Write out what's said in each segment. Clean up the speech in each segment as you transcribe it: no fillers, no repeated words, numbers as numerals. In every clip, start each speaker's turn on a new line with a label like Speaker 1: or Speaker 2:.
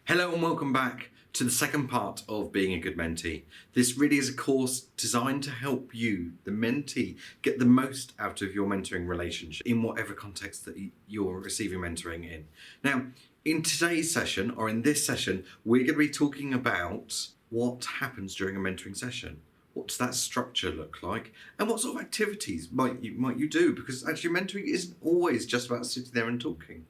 Speaker 1: Hello and welcome back to the second part of Being a Good Mentee. This really is a course designed to help you, the mentee, get the most out of your mentoring relationship in whatever context that you're receiving mentoring in. Now, in today's session, or in this session, we're going to be talking about what happens during a mentoring session. What does that structure look like? And what sort of activities might you do? Because actually mentoring isn't always just about sitting there and talking.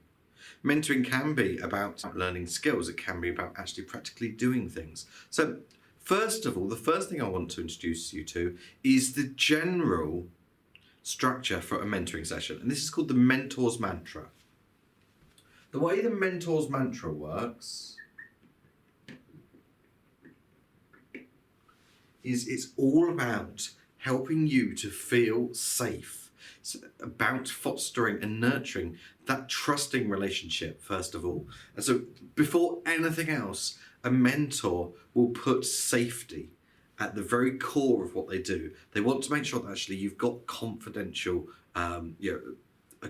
Speaker 1: Mentoring can be about learning skills. It can be about actually practically doing things. So first of all, the first thing I want to introduce you to is the general structure for a mentoring session. And this is called the mentor's mantra. The way the mentor's mantra works is it's all about helping you to feel safe. It's about fostering and nurturing that trusting relationship, first of all. And so before anything else, a mentor will put safety at the very core of what they do. They want to make sure that actually you've got confidential, a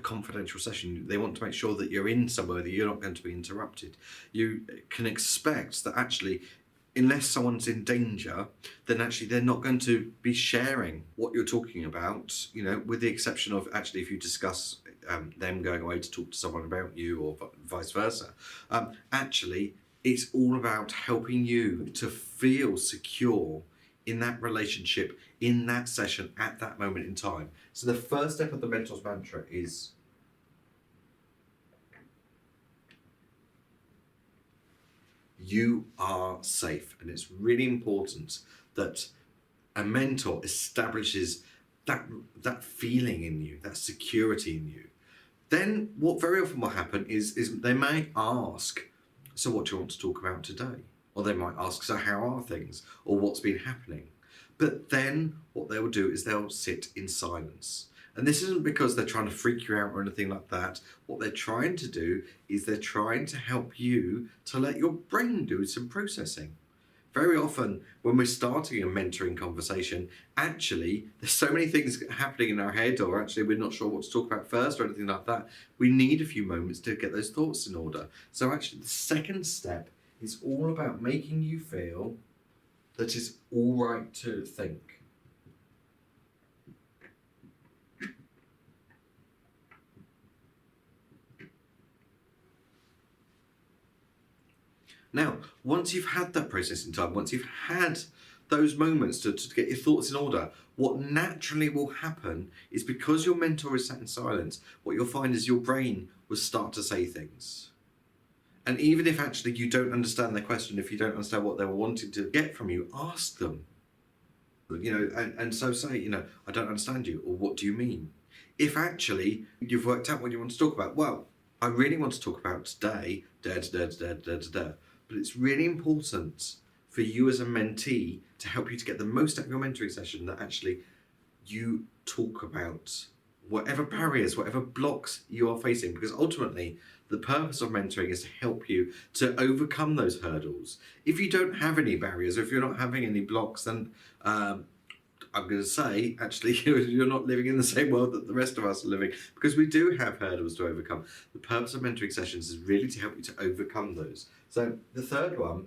Speaker 1: confidential session. They want to make sure that you're in somewhere that you're not going to be interrupted. You can expect that actually, unless someone's in danger, then actually they're not going to be sharing what you're talking about, with the exception of actually if you discuss them going away to talk to someone about you or vice versa. Actually, it's all about helping you to feel secure in that relationship, in that session, at that moment in time. So the first step of the mentor's mantra is you are safe. And it's really important that a mentor establishes that feeling in you, that security in you. Then what very often will happen is they may ask, so what do you want to talk about today? Or they might ask, so how are things? Or what's been happening? But then what they will do is they'll sit in silence. And this isn't because they're trying to freak you out or anything like that. What they're trying to do is they're trying to help you to let your brain do some processing. Very often when we're starting a mentoring conversation, actually, there's so many things happening in our head, or actually we're not sure what to talk about first or anything like that. We need a few moments to get those thoughts in order. So actually the second step is all about making you feel that it's all right to think. Now, once you've had that processing time, once you've had those moments to get your thoughts in order, what naturally will happen is because your mentor is sat in silence, what you'll find is your brain will start to say things. And even if actually you don't understand their question, if you don't understand what they were wanting to get from you, ask them. And so say, I don't understand you, or what do you mean? If actually you've worked out what you want to talk about, well, I really want to talk about today, but it's really important for you as a mentee to help you to get the most out of your mentoring session, that actually you talk about whatever barriers, whatever blocks you are facing, because ultimately the purpose of mentoring is to help you to overcome those hurdles. If you don't have any barriers, or if you're not having any blocks, then I'm going to say, actually, you're not living in the same world that the rest of us are living, because we do have hurdles to overcome. The purpose of mentoring sessions is really to help you to overcome those. So the third one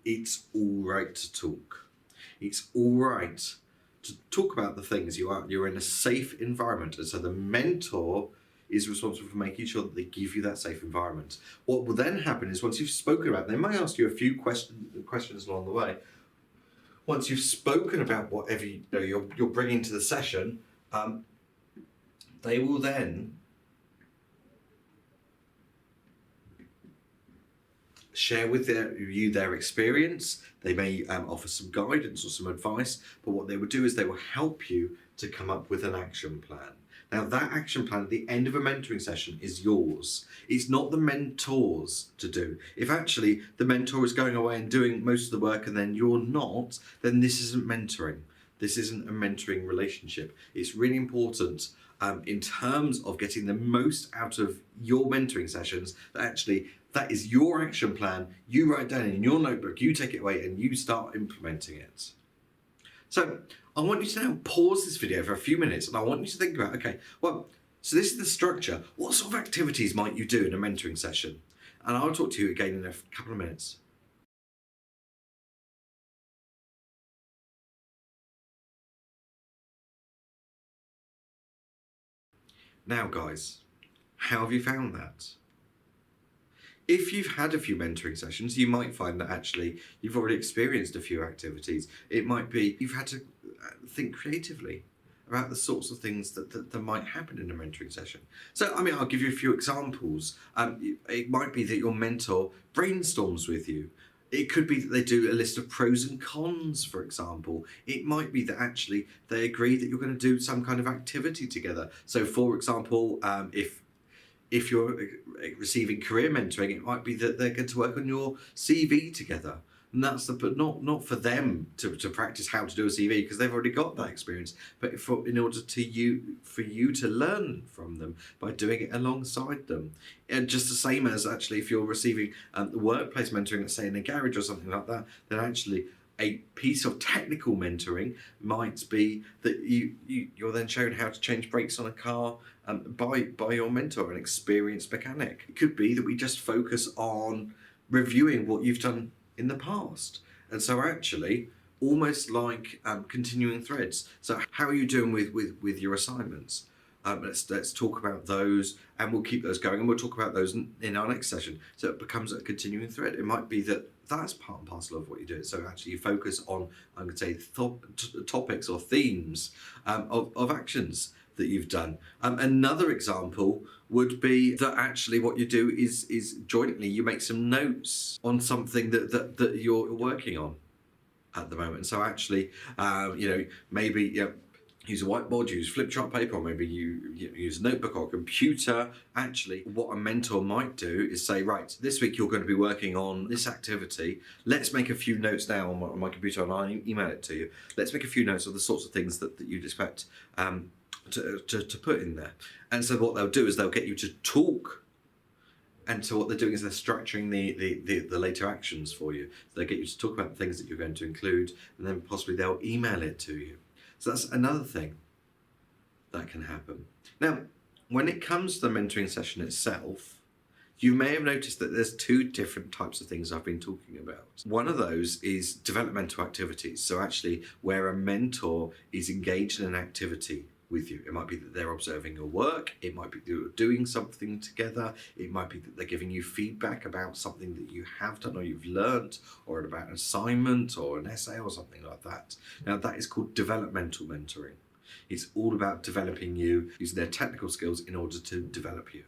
Speaker 1: it's all right to talk. It's all right to talk about the things you're in a safe environment. And so the mentor is responsible for making sure that they give you that safe environment. What will then happen is once you've spoken about it, they might ask you a few questions along the way. Once you've spoken about whatever you're bringing to the session, they will then share with you their experience. They may offer some guidance or some advice, but what they will do is they will help you to come up with an action plan. Now, that action plan at the end of a mentoring session is yours. It's not the mentor's to do. If actually the mentor is going away and doing most of the work and then you're not, then this isn't mentoring. This isn't a mentoring relationship. It's really important in terms of getting the most out of your mentoring sessions, that actually that is your action plan. You write down in your notebook, you take it away and you start implementing it. So I want you to now pause this video for a few minutes and I want you to think about, okay, well, so this is the structure. What sort of activities might you do in a mentoring session? And I'll talk to you again in a couple of minutes. Now, guys, how have you found that? If you've had a few mentoring sessions, you might find that actually you've already experienced a few activities. It might be you've had to think creatively about the sorts of things that might happen in a mentoring session. So, I mean, I'll give you a few examples. It might be that your mentor brainstorms with you. It could be that they do a list of pros and cons, for example. It might be that actually they agree that you're going to do some kind of activity together. So, for example, if you're receiving career mentoring, it might be that they're going to work on your CV together. And that's but not for them to practice how to do a CV because they've already got that experience, but in order for you to learn from them by doing it alongside them. And just the same as actually if you're receiving workplace mentoring, let's say in a garage or something like that, then actually a piece of technical mentoring might be that you're then shown how to change brakes on a car by your mentor, an experienced mechanic. It could be that we just focus on reviewing what you've done in the past. And so actually, almost like continuing threads. So how are you doing with your assignments? Let's talk about those, and we'll keep those going, and we'll talk about those in our next session. So it becomes a continuing thread. It might be that that's part and parcel of what you do. So actually, you focus on, I'm going to say, topics or themes of actions that you've done. Another example would be that actually what you do is jointly you make some notes on something that you're working on at the moment. So actually, maybe use a whiteboard, use flip chart paper, or maybe you use a notebook or a computer. Actually, what a mentor might do is say, right, this week you're going to be working on this activity. Let's make a few notes now on my computer and I'll email it to you. Let's make a few notes of the sorts of things that you'd expect to put in there. And so what they'll do is they'll get you to talk. And so what they're doing is they're structuring the later actions for you. So they get you to talk about the things that you're going to include, and then possibly they'll email it to you. So that's another thing that can happen. Now, when it comes to the mentoring session itself, you may have noticed that there's two different types of things I've been talking about. One of those is developmental activities. So actually where a mentor is engaged in an activity with you. It might be that they're observing your work. It might be that you're doing something together. It might be that they're giving you feedback about something that you have done or you've learnt, or about an assignment or an essay or something like that. Now that is called developmental mentoring. It's all about developing you, using their technical skills in order to develop you.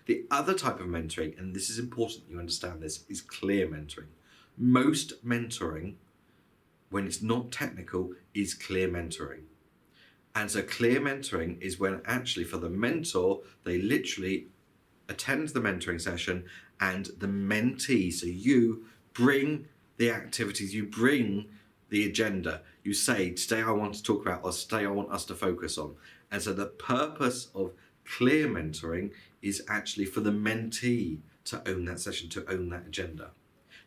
Speaker 1: The other type of mentoring, and this is important that you understand this, is clear mentoring. Most mentoring, when it's not technical, is clear mentoring. And so clear mentoring is when actually for the mentor, they literally attend the mentoring session and the mentee, so you bring the activities, you bring the agenda, you say, today I want to talk about, or today I want us to focus on. And so the purpose of clear mentoring is actually for the mentee to own that session, to own that agenda.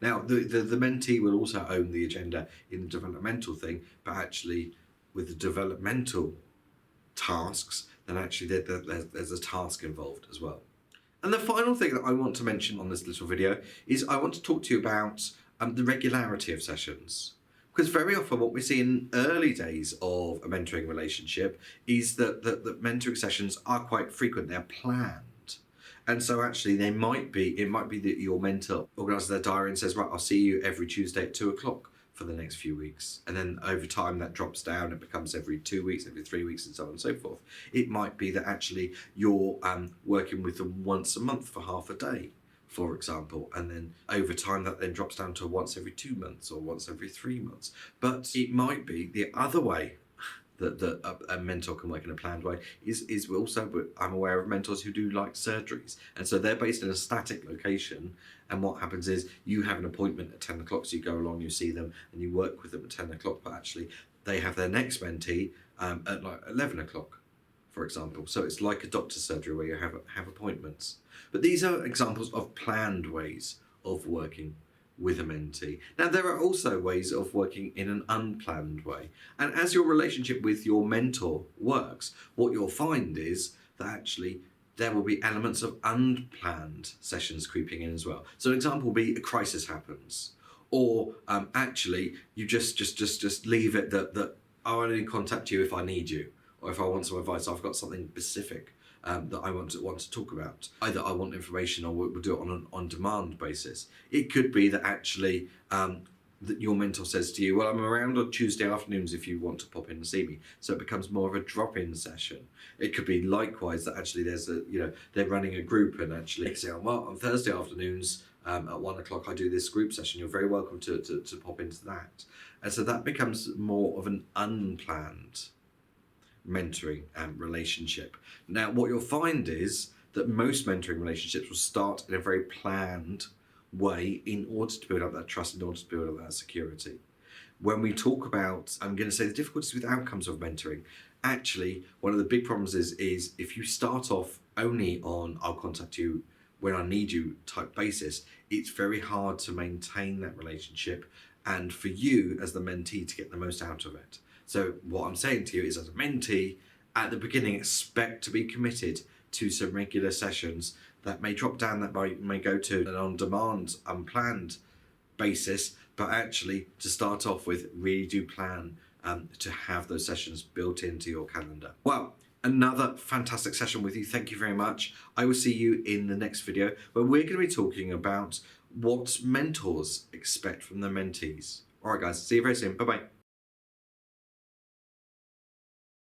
Speaker 1: Now, the mentee will also own the agenda in the developmental thing, but actually with the developmental tasks, then actually there's a task involved as well. And the final thing that I want to mention on this little video is I want to talk to you about the regularity of sessions. Because very often what we see in early days of a mentoring relationship is that mentoring sessions are quite frequent, they're planned. And so actually it might be that your mentor organises their diary and says, right, I'll see you every Tuesday at 2:00 for the next few weeks. And then over time that drops down, it becomes every 2 weeks, every 3 weeks, and so on and so forth. It might be that actually you're working with them once a month for half a day, for example, and then over time that then drops down to once every 2 months or once every 3 months. But it might be the other way that a mentor can work in a planned way is also, I'm aware of mentors who do like surgeries, and so they're based in a static location, and what happens is you have an appointment at 10:00, so you go along, you see them and you work with them at 10:00, but actually they have their next mentee at like 11:00, for example. So it's like a doctor's surgery where you have appointments. But these are examples of planned ways of working with a mentee. Now, there are also ways of working in an unplanned way. And as your relationship with your mentor works, what you'll find is that actually there will be elements of unplanned sessions creeping in as well. So an example will be a crisis happens, or actually you just leave it that I'll only contact you if I need you, or if I want some advice. I've got something specific that I want to talk about. Either I want information, or we'll do it on an on-demand basis. It could be that actually that your mentor says to you, well, I'm around on Tuesday afternoons if you want to pop in and see me. So it becomes more of a drop-in session. It could be likewise that actually there's they're running a group, and actually they say, well, on Thursday afternoons at 1 o'clock I do this group session. You're very welcome to pop into that. And so that becomes more of an unplanned mentoring relationship. Now, what you'll find is that most mentoring relationships will start in a very planned way in order to build up that trust, in order to build up that security. When we talk about, I'm going to say, the difficulties with outcomes of mentoring, actually one of the big problems is if you start off only on I'll contact you when I need you type basis, it's very hard to maintain that relationship and for you as the mentee to get the most out of it. So what I'm saying to you is, as a mentee, at the beginning, expect to be committed to some regular sessions that may drop down, that may go to an on-demand, unplanned basis, but actually to start off with, really do plan to have those sessions built into your calendar. Well, another fantastic session with you. Thank you very much. I will see you in the next video where we're going to be talking about what mentors expect from their mentees. All right, guys, see you very soon. Bye-bye.